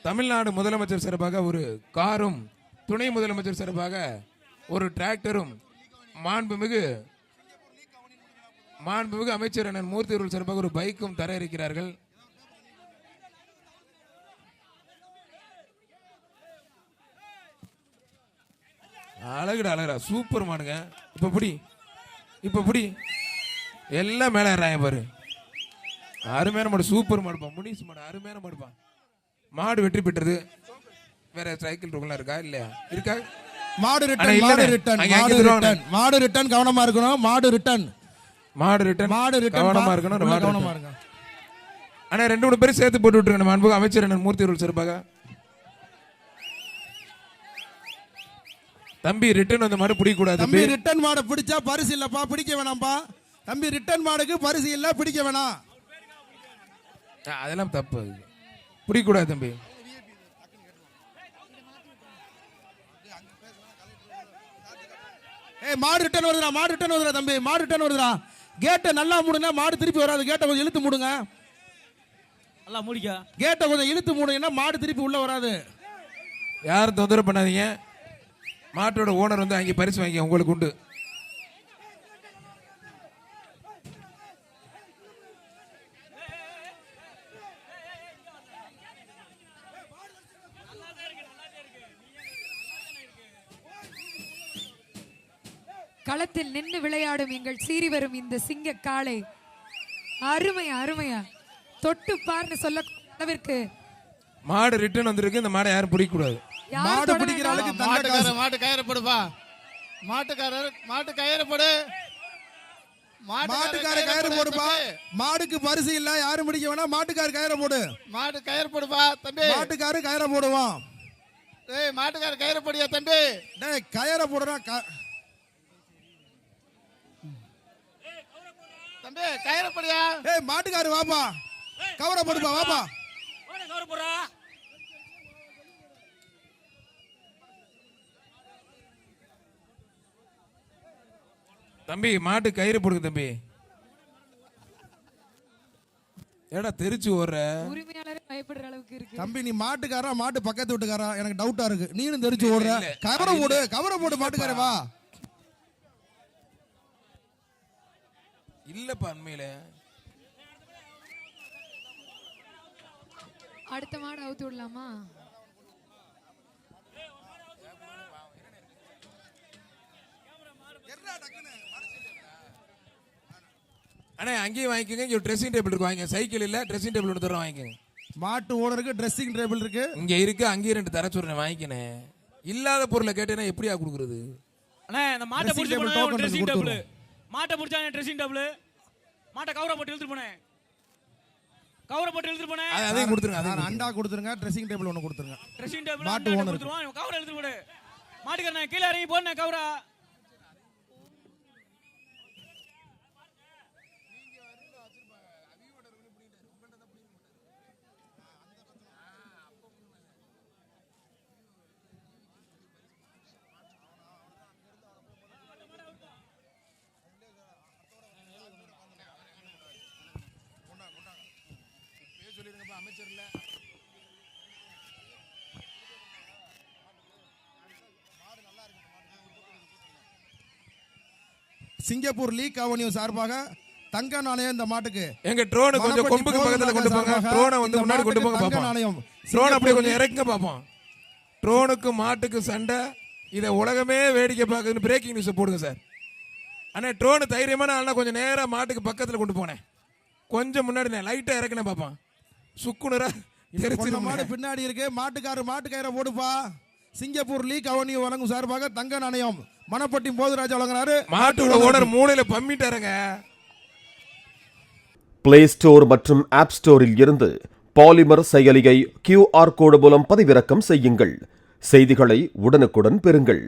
தமிழ்நாடு முதலமைச்சர் சார்பாக ஒரு காரும், துணை முதலமைச்சர் சார்பாக ஒரு டிராக்டரும், மாண்புமிகு அமைச்சர் அண்ணன் மூர்த்தி அவர்கள் சார்பாக ஒரு பைக்கும் தர இருக்கிறார்கள். அழகுடா சூப்பர் மாடுங்க. இப்ப புடி எல்லாம் மேல ஏறாங்க பாரு. அருமையான மாடு, சூப்பர் மாடுப்பா, முனிஸ் மாடு, அருமையான மாடுப்பா. மாடு வெற்றி பெற்றது. வேற சைக்கிள் ரோகலாம் இருக்கா இல்லையா? இருக்கா? மாடு ரிட்டன் கவனமா இருக்கணும். மாடு ரிட்டன் கவனமா இருக்கணும். ஆனா 2-3 பேரும் சேர்த்து போட்டு விட்டுருங்க. மாண்புமிகு அமைச்சர் அண்ணன் மூர்த்தி அவர்கள் சார்பாக. தம்பி ரிட்டன் அந்த மாடு பிடிக்க கூடாது. தம்பி ரிட்டன் மாடு பிடிச்சா பரிசு இல்லப்பா, பிடிக்க வேணாம்பா. தம்பி ரிட்டன் மாடுக்கு பரிசு இல்ல, பிடிக்க வேணாம். அதெல்லாம் தப்பு, பிடிக்க கூடாது தம்பி. மாடு ரிட்டன் வருதுடா தம்பி, மாடு ரிட்டன் வருதுடா. கேட்டை நல்லா மூடுங்க, மாடு திருப்பி வராது. கேட்டை கொஞ்சம் இழுத்து மூடுங்க. நல்லா மூடிக்க. கேட்டை கொஞ்சம் இழுத்து மூடுங்கன்னா மாடு திருப்பி உள்ள வராது. யாரும் தொந்தரவு பண்ணாதீங்க. மாட்டோட ஓனர் வந்து அங்கே பரிசு வாங்கி உங்களுக்கு உண்டு. களத்தில் நின்று விளையாடும் எங்கள் சீறி வரும் இந்த சிங்க காளை அருமையா தொட்டு பார்னு சொல்ல அளவிற்கு மாடு ரிட்டர்ன் வந்திருக்கு. இந்த மாடை யாரும் பிடிக்க கூடாது. மாடு பிடிக்கிற ஆளுக்கு மாட்டு கயிறப்படுப்பா. மாட்டு கயிறப்படு. மாட்டுக்கார கயிறு போடுப்பா. மாடுக்கு பரிசு இல்ல, யாரும் பிடிக்க வேணாம். மாட்டுக்கார கயிறை போடு. மாட்டு கயிறப்படுப்பா தம்பி. மாட்டுக்காரு கயிறை போடுவான். டேய் மாட்டுக்கார கயிறப்படியா தம்பி. டேய் கயிறை போடுறா தம்பி, கயிறப்படியா. ஏய் மாட்டுக்காரு வாப்பா, கவரை போடுப்பா, வாப்பா. தம்பி மாட்டு கயிறு போடுங்க தம்பி. ஏடா தெரிச்சு ஓடுற? உரிமையாளரே பயப்படுற அளவுக்கு இருக்கு. தம்பி நீ மாட்டுக்காரா மாட்டு பக்கத்து வீட்டுக்காரா? எனக்கு டவுட்டா இருக்கு. நீனும் தெரிச்சு ஓடுற. கவரை போடு மாட்டுக்காரே வா. இல்லப்பா உண்மையில. அடுத்த மாடு அவுத்து விடலாமா? அண்ணே அங்கேயும் வாங்கிக்கோங்க. இங்க ட்ரெஸ்ஸிங் டேபிள் இருக்கு, வாங்க. சைக்கிள் இல்ல, ட்ரெஸ்ஸிங் டேபிள் ஒன்று தரோம், வாங்கிக்கோங்க. மாட்டு ஓனருக்கு ட்ரெஸ்ஸிங் டேபிள் இருக்கு, இங்க இருக்கு. அங்கேயும் 2 தர சொல்றேன், வாங்கிக்கனே. இல்லாத பொருளை கேட்டேன்னா எப்படியா கொடுக்குறது? அண்ணே இந்த மாட்டை பிடிச்சி போனா ஒரு ட்ரெஸ்ஸிங் டேபிள். மாட்டை பிடிச்சா ட்ரெஸ்ஸிங் டேபிள். மாட்டை கவரை போட்டு இழுத்துட்டு போனேன். அதையும் கொடுத்துருங்க. அதான் அண்டா கொடுத்துருங்க. ட்ரெஸ்ஸிங் டேபிள் ஒன்று கொடுத்துருங்க. ட்ரெஸ்ஸிங் டேபிள் மாட்டு ஓனர் கவரை இழுத்துட்டு போடு. மாட்டுக்காரனே கீழே இறங்கி போடுனே கவரா. சிங்கப்பூர் லீக் அவென்யூ சார்பாக தங்க நாணயம் இந்த மாட்டுக்கு. எங்க ட்ரோன் கொஞ்சம் கொம்புக்கு பக்கத்துல கொண்டு போங்க. ட்ரோனை வந்து முன்னாடி கொண்டு போங்க பாப்போம். ட்ரோன் அப்படியே கொஞ்சம் இறக்குங்க பாப்போம். ட்ரோனுக்கு மாட்டுக்கு சண்டை. இதை உலகமே வேடிக்கை பார்க்குதுன்னு பிரேக்கிங் நியூஸ் போடுங்க சார். அண்ணா ட்ரோன் தைரியமான ஆள்னா கொஞ்சம் நேரா மாட்டுக்கு பக்கத்துல கொண்டு போனேன். கொஞ்சம் முன்னாடி லைட்டா இறக்குனே பாப்போம். சுக்குனரா மாடு பின்னாடி இருக்கு. மாட்டு கயிறை போடுப்பா. சிங்கப்பூர் லீக் அவென்யூ வழங்கும் சார்பாக தங்க நாணயம் மணப்பட்டி போதுராஜா வழங்குறாரு. மாட்டோட ஓனர் மூளையில பம்மிட்டாருங்க. பிளே ஸ்டோர் மற்றும் ஆப் ஸ்டோரில் இருந்து பாலிமர் செயலியை QR கோடு மூலம் பதிவிறக்கம் செய்யுங்கள். செய்திகளை உடனுக்குடன் பெறுங்கள்.